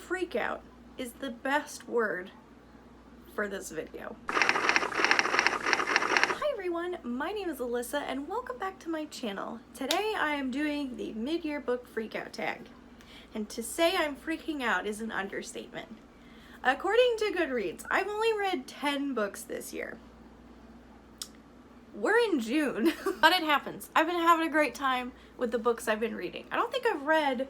freakout is the best word for this video. Everyone, my name is Alyssa and welcome back to my channel. Today I am doing the mid-year book freakout tag. And to say I'm freaking out is an understatement. According to Goodreads, I've only read 10 books this year. We're in June, but it happens. I've been having a great time with the books I've been reading. I don't think I've read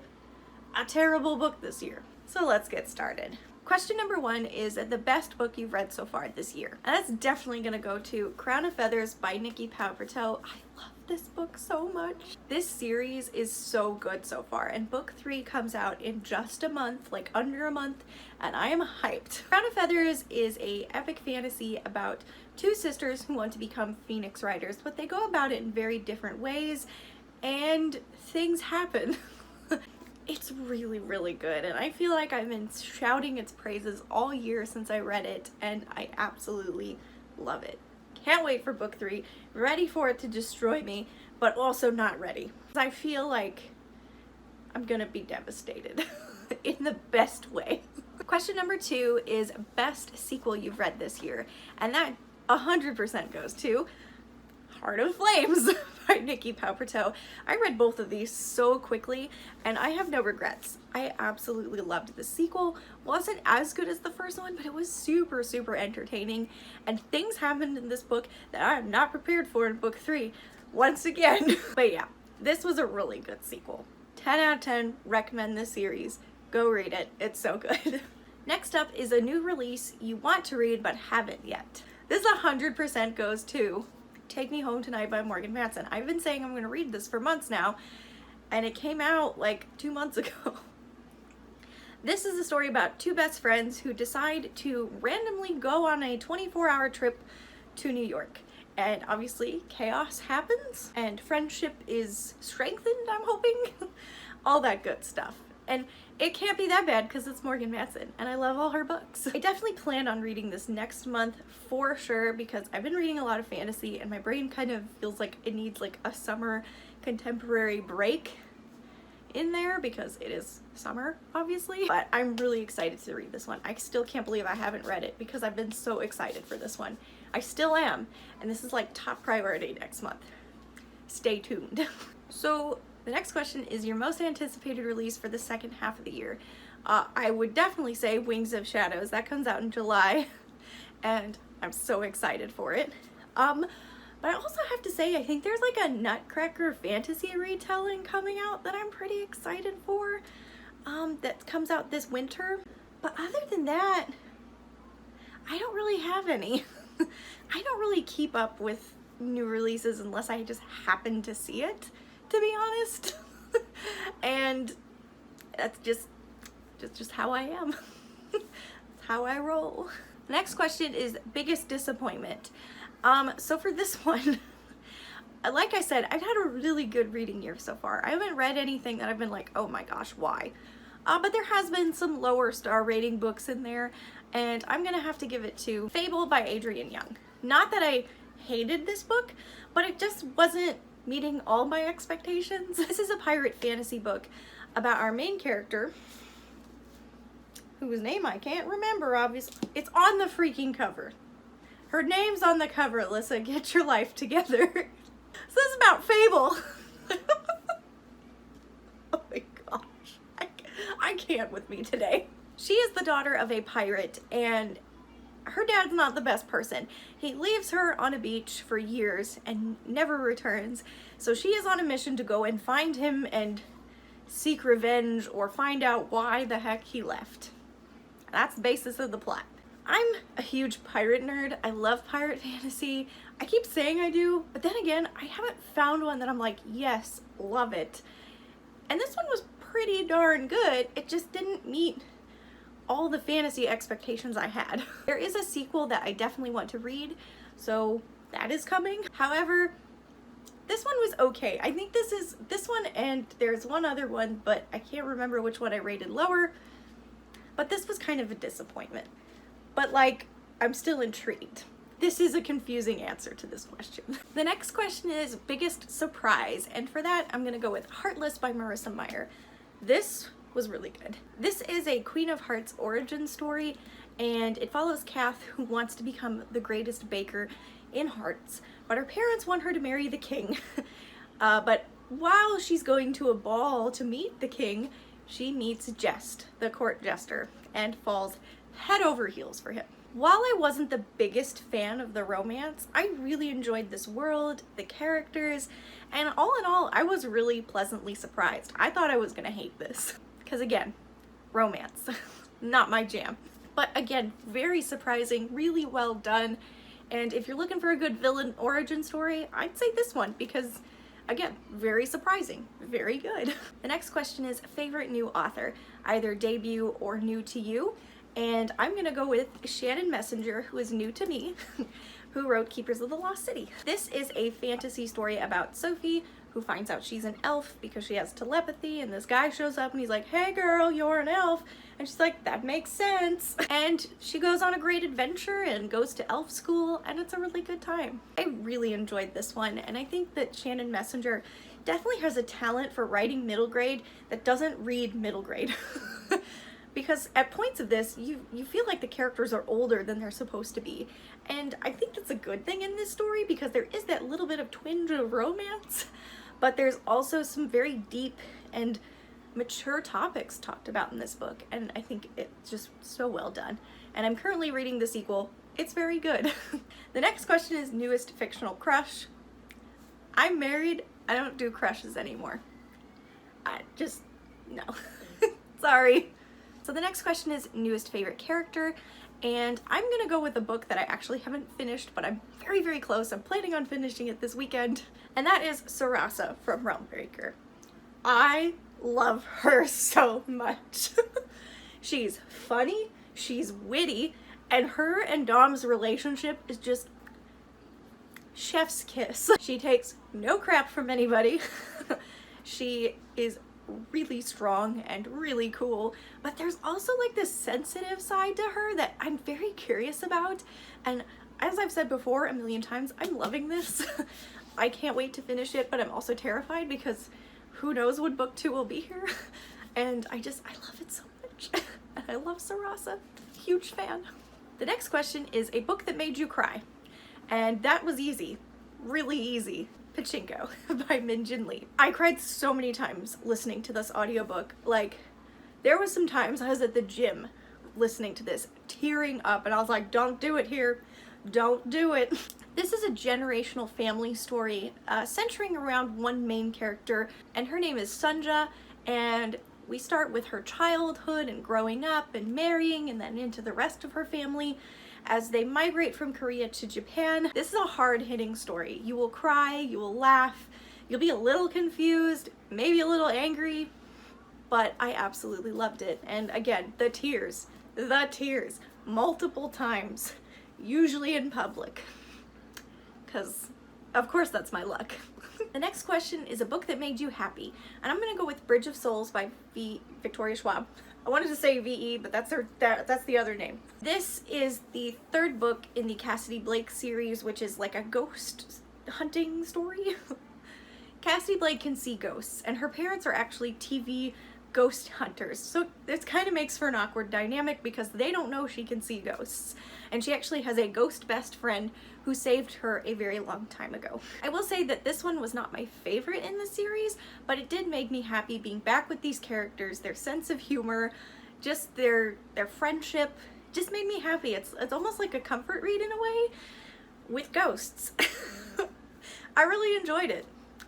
a terrible book this year. So let's get started. Question number 1 is the best book you've read so far this year. And that's definitely gonna go to Crown of Feathers by Nicki. Preto. I love this book so much. This series is so good so far, and book 3 comes out in just a month, like under a month, and I am hyped. Crown of Feathers is a epic fantasy about two sisters who want to become phoenix riders, but they go about it in very different ways, and things happen. It's really, really good, and I feel like I've been shouting its praises all year since I read it, and I absolutely love it. Can't wait for book 3, ready for it to destroy me, but also not ready. I feel like I'm gonna be devastated in the best way. Question number 2 is best sequel you've read this year, and that 100% goes to Heart of Flames by Nicki Preto. I read both of these so quickly and I have no regrets. I absolutely loved the sequel. Wasn't as good as the first one, but it was super, super entertaining, and things happened in this book that I am not prepared for in book 3 once again. But yeah, this was a really good sequel. 10 out of 10, recommend this series. Go read it, it's so good. Next up is a new release you want to read but haven't yet. This 100% goes to Take Me Home Tonight by Matson. I've been saying I'm going to read this for months now, and it came out like 2 months ago. This is a story about two best friends who decide to randomly go on a 24-hour trip to New York. And obviously chaos happens and friendship is strengthened, I'm hoping. All that good stuff. And it can't be that bad because it's Matson and I love all her books. I definitely plan on reading this next month for sure because I've been reading a lot of fantasy and my brain kind of feels like it needs like a summer contemporary break in there because it is summer, obviously. But I'm really excited to read this one. I still can't believe I haven't read it because I've been so excited for this one. I still am, and this is like top priority next month. Stay tuned. So the next question is your most anticipated release for the second half of the year. I would definitely say Wings of Shadows. That comes out in July, and I'm so excited for it. But I also have to say, I think there's like a Nutcracker fantasy retelling coming out that I'm pretty excited for, that comes out this winter. But other than that, I don't really have any. I don't really keep up with new releases unless I just happen to see it, to be honest. And that's just how I am. That's how I roll. The next question is biggest disappointment. So for this one, like I said, I've had a really good reading year so far. I haven't read anything that I've been like, oh my gosh, why? But there has been some lower star rating books in there, and I'm gonna have to give it to Fable by Adriene. Not that I hated this book, but it just wasn't meeting all my expectations. This is a pirate fantasy book about our main character, whose name I can't remember, obviously. It's on the freaking cover. Her name's on the cover, Alyssa. Get your life together. So this is about Fable. Oh my gosh. I can't with me today. She is the daughter of a pirate, and her dad's not the best person. He leaves her on a beach for years and never returns. So she is on a mission to go and find him and seek revenge or find out why the heck he left. That's the basis of the plot. I'm a huge pirate nerd. I love pirate fantasy. I keep saying I do, but then again, I haven't found one that I'm like, yes, love it. And this one was pretty darn good. It just didn't meet all the fantasy expectations I had. There is a sequel that I definitely want to read, so that is coming. However, this one was okay. I think this one, and there's one other one, but I can't remember which one I rated lower, but this was kind of a disappointment. But like, I'm still intrigued. This is a confusing answer to this question. The next question is biggest surprise, and for that I'm gonna go with Heartless by Marissa Meyer. This was really good. This is a Queen of Hearts origin story, and it follows Kath, who wants to become the greatest baker in Hearts, but her parents want her to marry the king. But while she's going to a ball to meet the king, she meets Jest, the court jester, and falls head over heels for him. While I wasn't the biggest fan of the romance, I really enjoyed this world, the characters, and all in all, I was really pleasantly surprised. I thought I was gonna hate this, because again, romance, not my jam. But again, very surprising, really well done, and if you're looking for a good villain origin story, I'd say this one, because again, very surprising, very good. The next question is favorite new author, either debut or new to you. And I'm gonna go with Shanon Messenger, who is new to me, who wrote Keepers of the Lost City. This is a fantasy story about Sophie, who finds out she's an elf because she has telepathy, and this guy shows up and he's like, hey girl, you're an elf. And she's like, that makes sense. And she goes on a great adventure and goes to elf school, and it's a really good time. I really enjoyed this one, and I think that Shanon Messenger definitely has a talent for writing middle grade that doesn't read middle grade. Because at points of this, you feel like the characters are older than they're supposed to be. And I think that's a good thing in this story, because there is that little bit of twinge of romance, but there's also some very deep and mature topics talked about in this book, and I think it's just so well done. And I'm currently reading the sequel. It's very good. The next question is newest fictional crush. I'm married. I don't do crushes anymore. No. Sorry. So the next question is newest favorite character, and I'm gonna go with a book that I actually haven't finished, but I'm very, very close. I'm planning on finishing it this weekend, and that is Sarasa from Realmbreaker. I love her so much. She's funny, she's witty, and her and Dom's relationship is just chef's kiss. She takes no crap from anybody. She is really strong and really cool, but there's also like this sensitive side to her that I'm very curious about, and as I've said before a million times, I'm loving this. I can't wait to finish it, but I'm also terrified because who knows when book 2 will be here. And I love it so much. I love Sarasa. Huge fan. The next question is a book that made you cry, and that was easy, really easy. Pachinko by Min Jin Lee. I cried so many times listening to this audiobook. Like, there was some times I was at the gym listening to this, tearing up, and I was like, don't do it here. Don't do it. This is a generational family story centering around one main character, and her name is Sunja, and we start with her childhood and growing up and marrying, and then into the rest of her family as they migrate from Korea to Japan. This is a hard-hitting story. You will cry, you will laugh, you'll be a little confused, maybe a little angry, but I absolutely loved it. And again, the tears, multiple times, usually in public, because of course that's my luck. The next question is a book that made you happy, and I'm gonna go with Bridge of Souls by Victoria Schwab. I wanted to say V.E., but that's the other name. This is the third book in the Cassidy Blake series, which is like a ghost hunting story. Cassidy Blake can see ghosts, and her parents are actually TV ghost hunters. So this kind of makes for an awkward dynamic because they don't know she can see ghosts. And she actually has a ghost best friend who saved her a very long time ago. I will say that this one was not my favorite in the series, but it did make me happy being back with these characters, their sense of humor, just their friendship, just made me happy. It's almost like a comfort read in a way with ghosts. I really enjoyed it.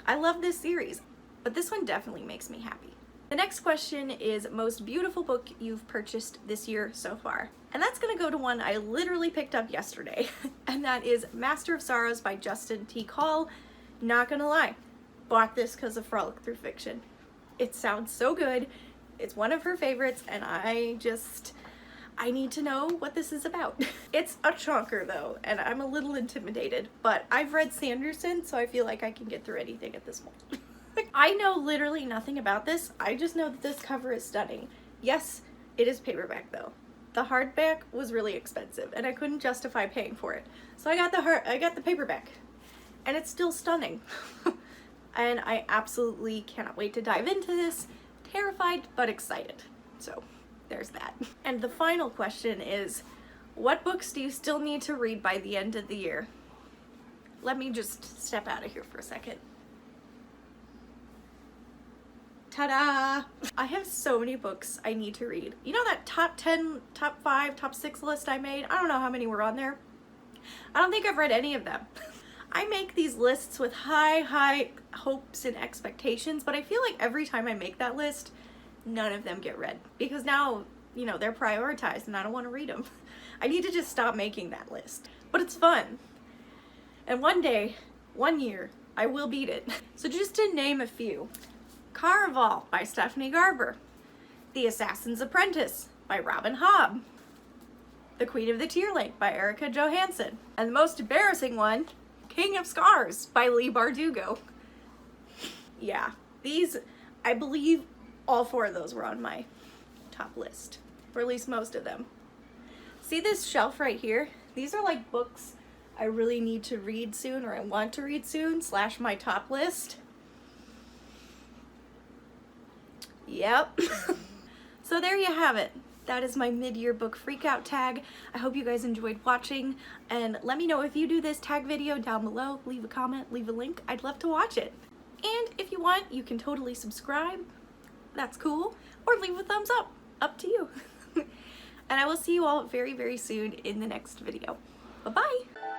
I love this series, but this one definitely makes me happy. The next question is most beautiful book you've purchased this year so far. And that's gonna go to one I literally picked up yesterday, and that is Master of Sorrows by Justin T. Call. Not gonna lie, bought this because of Frolic Through Fiction. It sounds so good. It's one of her favorites, and I need to know what this is about. It's a chonker though, and I'm a little intimidated, but I've read Sanderson, so I feel like I can get through anything at this point. I know literally nothing about this. I just know that this cover is stunning. Yes, it is paperback though. The hardback was really expensive and I couldn't justify paying for it. So I got the paperback, and it's still stunning. And I absolutely cannot wait to dive into this. terrified but excited. So there's that. And the final question is, what books do you still need to read by the end of the year? Let me just step out of here for a second. Ta-da! I have so many books I need to read. You know that top 10, top 5, top 6 list I made? I don't know how many were on there. I don't think I've read any of them. I make these lists with high hopes and expectations, but I feel like every time I make that list, none of them get read. Because now, you know, they're prioritized and I don't want to read them. I need to just stop making that list. But it's fun. And one day, one year, I will beat it. So just to name a few. Caraval by Stephanie Garber. The Assassin's Apprentice by Robin Hobb. The Queen of the Tearling by Erica Johanson. And the most embarrassing one, King of Scars by Leigh Bardugo. Yeah, these, I believe all 4 of those were on my top list, or at least most of them. See this shelf right here? These are like books I really need to read soon, or I want to read soon, / my top list. Yep. So there you have it. That is my mid-year book freakout tag. I hope you guys enjoyed watching, and let me know if you do this tag video down below. Leave a comment, leave a link. I'd love to watch it. And if you want, you can totally subscribe. That's cool. Or leave a thumbs up. Up to you. And I will see you all very, very soon in the next video. Bye-bye.